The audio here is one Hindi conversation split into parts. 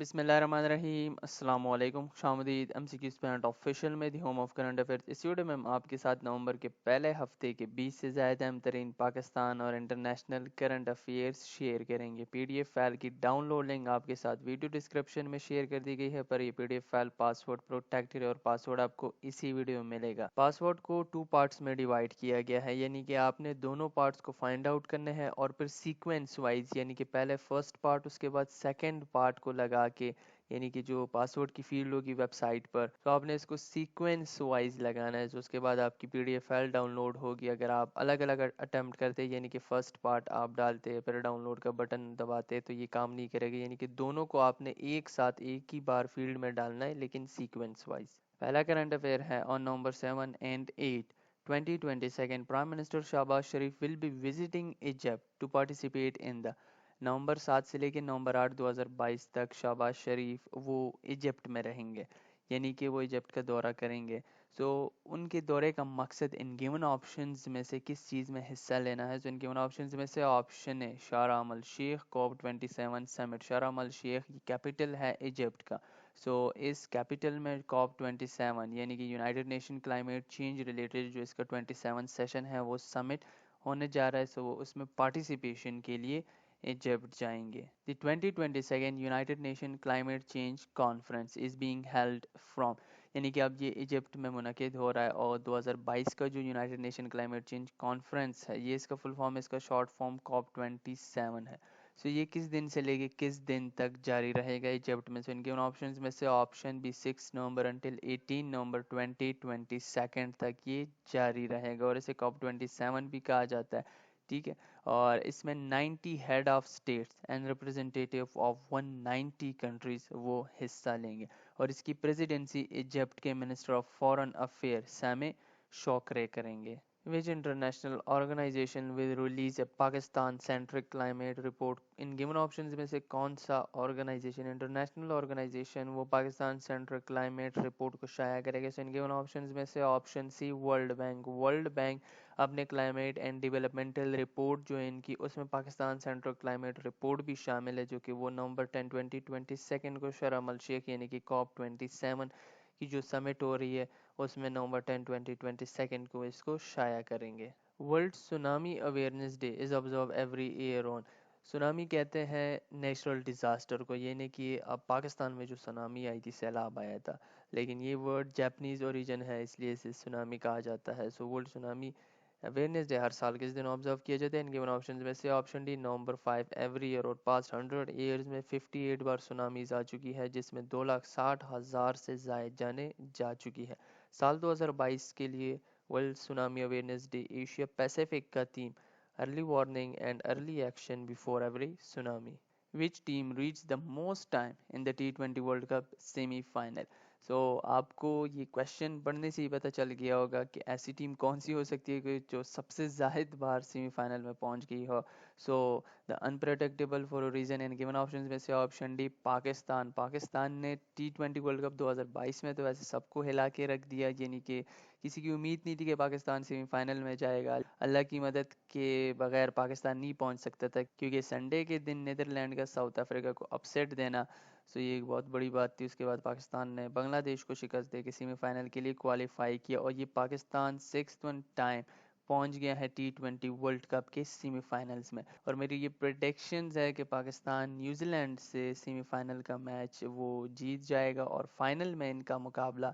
बिस्मिल्लाहिर्रहमानिर्रहीम अस्सलाम वालेकुम शामदीद एमसीक्यू स्टूडेंट ऑफिशियल में the home of current affairs. इस वीडियो में हम आपके साथ नवंबर के पहले हफ्ते के 20 से ज़्यादा अहम तरीन पाकिस्तान और इंटरनेशनल करंट अफेयर्स शेयर करेंगे। पीडीएफ फाइल की डाउनलोड लिंक आपके साथ वीडियो डिस्क्रिप्शन में शेयर कर दी गई है, पर यह पीडीएफ फाइल पासवर्ड प्रोटेक्टेड है और पासवर्ड आपको इसी वीडियो में मिलेगा। पासवर्ड को 2 पार्ट्स में डिवाइड किया गया है, यानी कि आपने दोनों पार्ट्स को फाइंड आउट करने हैं और फिर सीक्वेंस वाइज, यानी कि पहले फर्स्ट पार्ट उसके बाद सेकेंड पार्ट को लगा के, यानी कि जो पासवर्ड की फील्ड होगी वेबसाइट पर, तो आपने इसको सीक्वेंस वाइज लगाना है। तो उसके बाद आपकी पीडीएफ फाइल डाउनलोड होगी। अगर आप अलग अलग अटेम्प्ट करते, यानी कि फर्स्ट पार्ट आप डालते फिर डाउनलोड का बटन दबाते, तो ये काम नहीं करेगा। यानी कि दोनों को आपने एक साथ एक ही बार फील्ड में डालना है, लेकिन सीक्वेंस वाइज। पहला करंट अफेयर है on November 7 and 8 2022 prime minister Shahbaz Sharif will be visiting Egypt to participate in the. नवंबर 7 से लेकर नवंबर 8 2022 तक शहबाज शरीफ वो इजिप्ट में रहेंगे, यानी कि वो इजिप्ट का दौरा करेंगे। सो उनके दौरे का मकसद इन गिवन ऑप्शंस में से किस चीज़ में हिस्सा लेना है। तो इन गिवन ऑप्शंस में से ऑप्शन है शारम अल शेख कॉप 27 समिट। शारम अल शेख कैपिटल है इजिप्ट का। सो इस कैपिटल में कॉप 27 यानी कि United nation climate change related जो इसका 27 सेशन है वो समिट होने जा रहा है। सो वो उसमें पार्टिसिपेशन के लिए इजिप्ट जाएंगे। The 2022 United nation climate change conference is being held from, यानी कि अब ये इजिप्ट में मुनक़िद हो रहा है। और 2022 का जो United nation climate change conference है, ये इसका फुल फॉर्म, इसका शॉर्ट फॉर्म कॉप 27 है। सो ये किस दिन से लेके किस दिन तक जारी रहेगा इजिप्ट में। सो इनके उन ऑप्शंस में से ऑप्शन बी 6 नवंबर अंटिल 18 नवंबर 2022 तक ये जारी रहेगा, और इसे कॉप 27 भी कहा जाता है। ठीक है। और इसमें 90 head of states and representative of 190 countries वो हिस्सा लेंगे, और इसकी प्रेसिडेंसी इजिप्ट के मिनिस्टर ऑफ फॉरेन अफेयर सामे शोक्रे करेंगे। Which international organization will release a Pakistan-centric climate report? In given options में से कौन सा ऑर्गेनाइजेशन, इंटरनेशनल ऑर्गेनाइजेशन, वो पाकिस्तान सेंट्रिक क्लाइमेट रिपोर्ट को शाया करेगा। सो इन गिवन ऑप्शंस में से option C world bank. World bank अपने क्लाइमेट एंड डेवलपमेंटल रिपोर्ट जो है इनकी, उसमें पाकिस्तान सेंट्रल क्लाइमेट रिपोर्ट भी शामिल है, जो कि वो नवंबर 10 2022 को शर्म अल शेख यानी कि कॉप 27 की जो समिट हो रही है उसमें नवंबर 10 2022 को इसको शाया करेंगे। World tsunami awareness day is observe every year on. Tsunami कहते हैं नेचुरल डिज़ास्टर को, यानी कि अब पाकिस्तान में जो सुनामी आई थी, सैलाब आया था, लेकिन ये वर्ड जापानीज़ ओरिजिन है, इसलिए इसे सुनामी कहा जाता है। So world tsunami awareness day हर साल किस दिन ऑब्जर्व किया जाता है। इन गिवन ऑप्शन में से ऑप्शन डी नवंबर 5 एवरी ईयर, और पास्ट 100 ईयर्स में 58 बार सुनामीज आ चुकी है, जिसमें 2,60,000 से जायद जाने जा चुकी है। साल 2022 के लिए world tsunami awareness day Asia Pacific का theme early warning and early action before every tsunami. Which team reach the most time in the T20 world cup semifinal. So आपको ये क्वेश्चन पढ़ने से ही पता चल गया होगा कि ऐसी टीम कौन सी हो सकती है कि जो सबसे ज़ाहिद बार सेमीफाइनल में पहुंच गई हो। So the unpredictable for a reason, and given options में से ऑप्शन डी पाकिस्तान। पाकिस्तान ने T20 वर्ल्ड कप 2022 में तो वैसे सबको हिला के रख दिया, यानी कि किसी की उम्मीद नहीं थी कि पाकिस्तान सेमीफाइनल में जाएगा। अल्लाह की मदद के बगैर पाकिस्तान नहीं पहुंच सकता था, क्योंकि संडे के दिन नीदरलैंड का साउथ अफ्रीका को अपसेट देना, सो ये एक बहुत बड़ी बात थी। उसके बाद पाकिस्तान ने बांग्लादेश को शिकस्त दे के सेमीफाइनल के लिए क्वालिफाई किया, और ये पाकिस्तान 6th टाइम पहुंच गया है T20 वर्ल्ड कप के सेमीफाइनल्स में। और मेरी ये प्रेडिक्शंस है कि पाकिस्तान न्यूजीलैंड से सेमीफाइनल का मैच वो जीत जाएगा, और फाइनल में इनका मुकाबला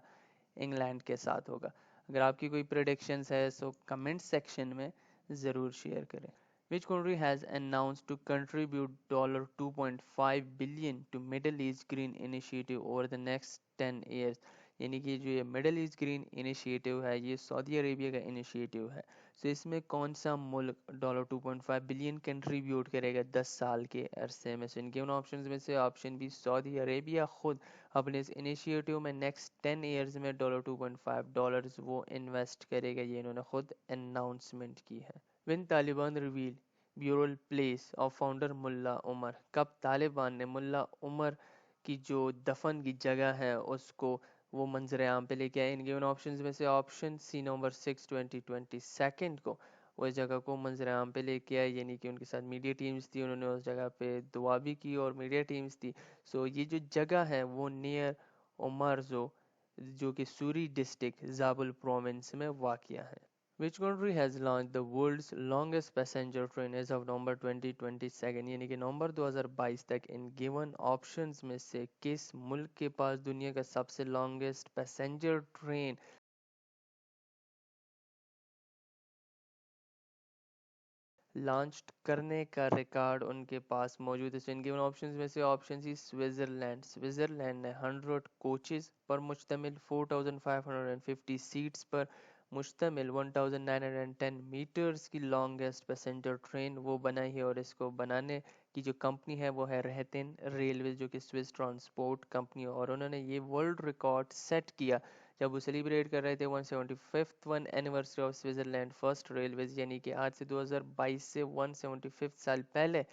इंग्लैंड के साथ होगा। अगर आपकी कोई प्रेडिक्शंस है सो कमेंट सेक्शन में ज़रूर शेयर करें। Which country has announced to contribute $2.5 billion to Middle East Green Initiative over the next 10 years? यानी कि जो ये मिडल ईस्ट ग्रीन इनिशिएटिव है, ये सऊदी अरेबिया का इनिशिएटिव है। सो इसमें कौन सा मुल्क $2.5 बिलियन कंट्रीब्यूट करेगा 10 साल के अरसे में। सो इनके उन ऑप्शन में से ऑप्शन बी सऊदी अरेबिया खुद अपने इस इनिशिएटिव में नेक्स्ट 10 ईयर्स में $2.5 वो इन्वेस्ट करेगा, ये इन्होंने खुद अनाउंसमेंट की है। When Taliban revealed burial place of founder मुल्ला उमर, कब तालिबान ने मुल्ला उमर की जो दफन की जगह है उसको वो मंजर आम पे लेके आए। इनके उन ऑप्शंस में से ऑप्शन सी नवंबर 6 2022 को, उस जगह को मंजर आम पे लेके आए, यानी कि उनके साथ मीडिया टीम्स थी, उन्होंने उस जगह पे दुआ भी की और मीडिया टीम्स थी। सो ये जो जगह है वो नियर ओमारजो, जो कि सूरी डिस्ट्रिक्ट ज़ाबुल प्रोविंस में वाक़या है। Which country has launched the world's longest passenger train as of November 2022, यानी कि नवंबर 2022 तक इन गिवन ऑप्शंस में से किस मुल्क के पास दुनिया का सबसे लॉन्गेस्ट पैसेंजर ट्रेन लॉन्च करने का रिकॉर्ड उनके पास मौजूद है? इन गिवन ऑप्शंस में से ऑप्शन सी स्विट्जरलैंड। स्विट्जरलैंड ने 100 कोचेस पर मुश्तमिल 4550 सीट्स पर मुश्तमिल 1910 मीटर्स की लॉन्गेस्ट पैसेंजर ट्रेन वो बनाई है, और इसको बनाने की जो कंपनी है वो है रहतिन रेलवे, जो कि स्विस ट्रांसपोर्ट कंपनी, और उन्होंने ये वर्ल्ड रिकॉर्ड सेट किया जब वो सेलिब्रेट कर रहे थे 175th anniversary of Switzerland first railways, यानी कि आज से 2022 से 175 साल पहले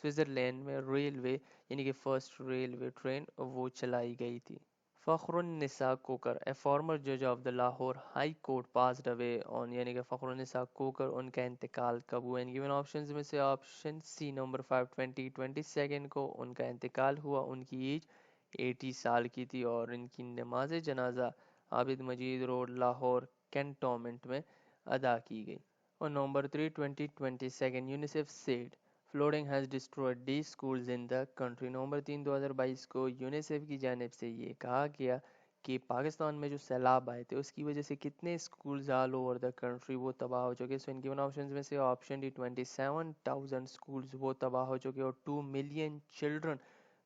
स्विट्जरलैंड में रेलवे यानी कि फर्स्ट रेलवे ट्रेन वो चलाई गई थी। फ़ख्रुन्निसा कोकर, ए फॉर्मर जज of the Lahore high court, passed away on, यानी कि फ़ख्रुन्निसा कोकर उनका इंतकाल कब हुआ? इन गिवन ऑप्शंस में से ऑप्शन सी नवंबर 5 2022 को उनका इंतकाल हुआ। उनकी एज 80 साल की थी और इनकी नमाज जनाजा आबिद मजीद रोड लाहौर कैंटोनमेंट में अदा की गई। On November 3, 2022, UNICEF said flooding has destroyed these schools in the country। नवंबर 3 2022 को यूनिसेफ की जानिब से ये कहा गया कि पाकिस्तान में जो सैलाब आए थे उसकी वजह से कितने schools all over the country वो तबाह हो चुके। सो इन गिवन ऑप्शंस में से ऑप्शन डी 27,000 स्कूल्स वो तबाह हो चुके और 2 मिलियन चिल्ड्रन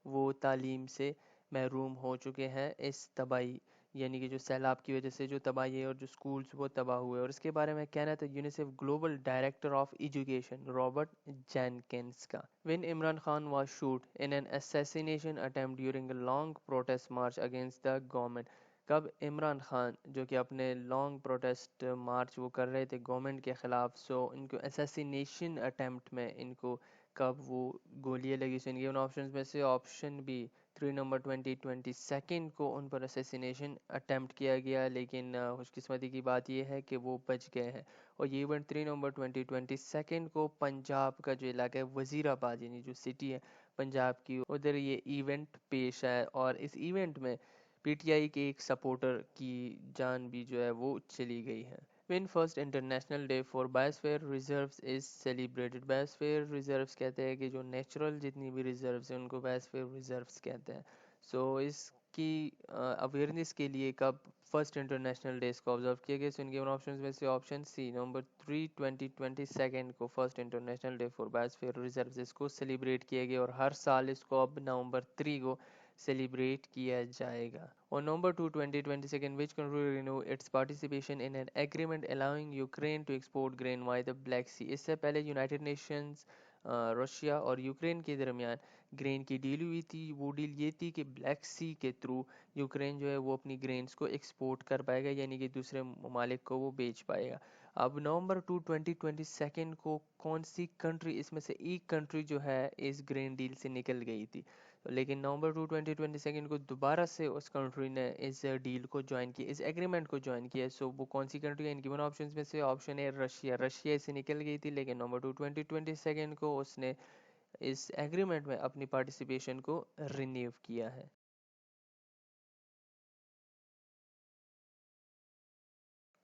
वो तालीम से महरूम हो चुके हैं इस तबाही यानी कि जो सैलाब की वजह से जो तबाही है और जो स्कूल्स वो तबाह हुए। और इसके बारे में कहना था UNICEF global director of education Robert Jenkins का। When Imran Khan was shoot in an assassination attempt during a long protest march against the government, कब इमरान खान जो कि अपने लॉन्ग प्रोटेस्ट मार्च वो कर रहे थे गवर्नमेंट के खिलाफ, सो इनको असैसिनेशन अटेम्प्ट में इनको कब वो गोलियां लगी? सो इनके उन ऑप्शन में से ऑप्शन बी 3 नवंबर 2022 को उन पर असैसिनेशन अटेम्प्ट किया गया, लेकिन खुशकिस्मती की बात यह है कि वो बच गए हैं। और ये इवेंट 3 नवंबर 2022 को पंजाब का जो इलाका है वजीराबाद यानी जो सिटी है पंजाब की, उधर ये इवेंट पेश है और इस इवेंट में पीटीआई के एक सपोर्टर की जान भी जो है वो चली गई है। When first International Day for Biosphere Reserves is celebrated? Biosphere Reserves कहते हैं कि जो नेचुरल जितनी भी रिजर्व्स हैं उनको Biosphere Reserves कहते हैं। सो इसकी अवेयरनेस के लिए कब फर्स्ट इंटरनेशनल डेज को ऑब्जर्व किया गया? सो इनके ऑप्शन में से ऑप्शन सी नवंबर 3 2022 को first international day for biosphere reserves इसको सेलिब्रेट किया गया और हर साल इसको अब नवंबर 3 को सेलिब्रेट किया जाएगा। On November 2, 2022, which country renewed its participation in an agreement allowing Ukraine to export grain via the Black Sea? इससे पहले यूनाइटेड नेशंस रशिया और यूक्रेन के दरमियान ग्रेन की डील हुई थी। वो डील ये थी कि ब्लैक सी के थ्रू यूक्रेन जो है वो अपनी ग्रेन्स को एक्सपोर्ट कर पाएगा यानी कि दूसरे ममालिक को वो बेच पाएगा। अब नवंबर 2 2022 को कौन सी कंट्री इसमें से एक कंट्री जो है इस ग्रेन डील से निकल गई थी, लेकिन नवंबर 2 2022 को दोबारा से उस कंट्री ने इस डील को ज्वाइन किया, इस एग्रीमेंट को ज्वाइन किया। सो वो कौन सी कंट्री है? इन गिवन ऑप्शंस में से ऑप्शन है रशिया। रशिया इससे निकल गई थी लेकिन नवंबर 2 2022 को उसने इस एग्रीमेंट में अपनी पार्टिसिपेशन को रिन्यू किया है।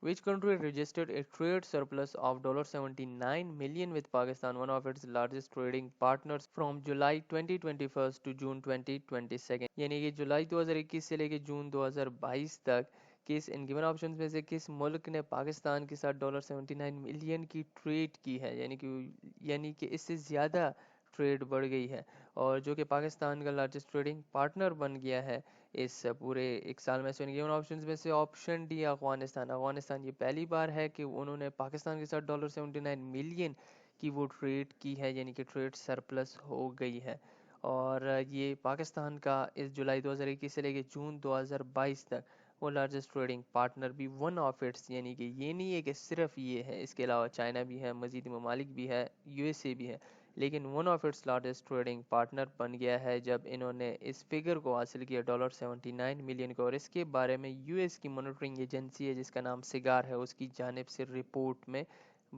Which country registered a trade surplus of $79 million with Pakistan, one of its largest trading partners, from July 2021 to June 2022? यानी कि जुलाई 2021 से लेकर जून 2022 तक किस इन गिवन ऑप्शन में से किस मुल्क ने पाकिस्तान के साथ $79 मिलियन की ट्रेड की है, यानी कि इससे ज़्यादा ट्रेड बढ़ गई है और जो कि पाकिस्तान का लार्जेस्ट ट्रेडिंग पार्टनर बन गया है इस पूरे एक साल में। इन गिवन ऑप्शंस में से ऑप्शन डी अफगानिस्तान। अफगानिस्तान ये पहली बार है कि उन्होंने पाकिस्तान के साथ $79 मिलियन की वो ट्रेड की है यानी कि ट्रेड सरप्लस हो गई है। और ये पाकिस्तान का इस जुलाई 2021 से लेकर जून 2022 तक वो लार्जेस्ट ट्रेडिंग पार्टनर भी वन ऑफ इट्स, यानी कि ये नहीं है कि सिर्फ ये है, इसके अलावा चाइना भी है, मजीद ममालिक भी है, यूएसए भी है, लेकिन one of its largest trading partner बन गया है जब इन्होंने इस फिगर को हासिल किया $79 मिलियन को। और इसके बारे में यूएस की मॉनिटरिंग एजेंसी है जिसका नाम सिगार है उसकी जानिब से रिपोर्ट में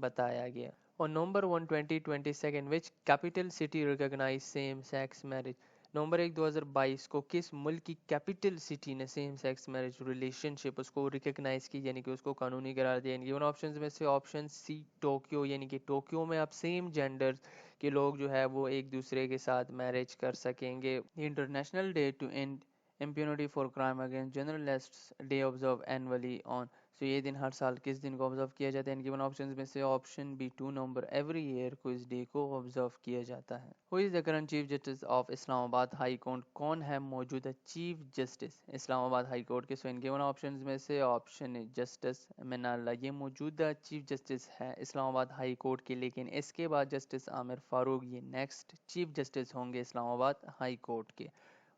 बताया गया। और नवंबर 1 2022 which capital city recognise same sex marriage. नवंबर 1 2022 को किस मुल्क की कैपिटल सिटी ने सेम सेक्स मैरिज रिलेशनशिप उसको रिकॉग्नाइज की, यानी कि उसको कानूनी करार दिया। गिवन ऑप्शंस में से ऑप्शन सी टोक्यो, यानी कि टोक्यो में अब सेम जेंडर के लोग जो है वो एक दूसरे के साथ मैरिज कर सकेंगे। International day to end impunity for crime against journalists day observe annually on. So ये दिन हर साल किस दिन को ऑब्जर्व किया जाता है? गिवन ऑप्शंस में से ऑप्शन बी 2 नवंबर एवरी ईयर को इस डे को ऑब्जर्व किया जाता है। Who is the current chief justice of Islamabad high court? कौन है मौजूदा chief justice Islamabad high court के? सो इन गिवन ऑप्शंस में से ऑप्शन है जस्टिस मिनाल्ला, ये मौजूदा चीफ जस्टिस है इस्लामाबाद हाई कोर्ट के, लेकिन इसके बाद जस्टिस आमिर फारूक ये नेक्स्ट चीफ जस्टिस होंगे इस्लामाबाद हाई कोर्ट के।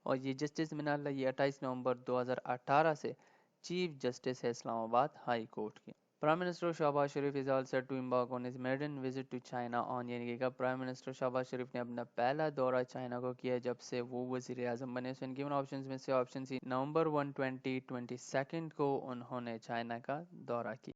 और ये जस्टिस मिनाल्ला ये 28 नवंबर 2018 से चीफ जस्टिस है इस्लामाबाद हाई कोर्ट के। Prime minister Shahbaz Sharif is all set to embark on his maiden visit to China on, यानी कि प्राइम मिनिस्टर शहबाज शरीफ ने अपना पहला दौरा चाइना को किया जब से वो वजीर आजम बने। सो इन गिवन ऑप्शंस में से ऑप्शन सी नवंबर 1 2022 को उन्होंने चाइना का दौरा किया।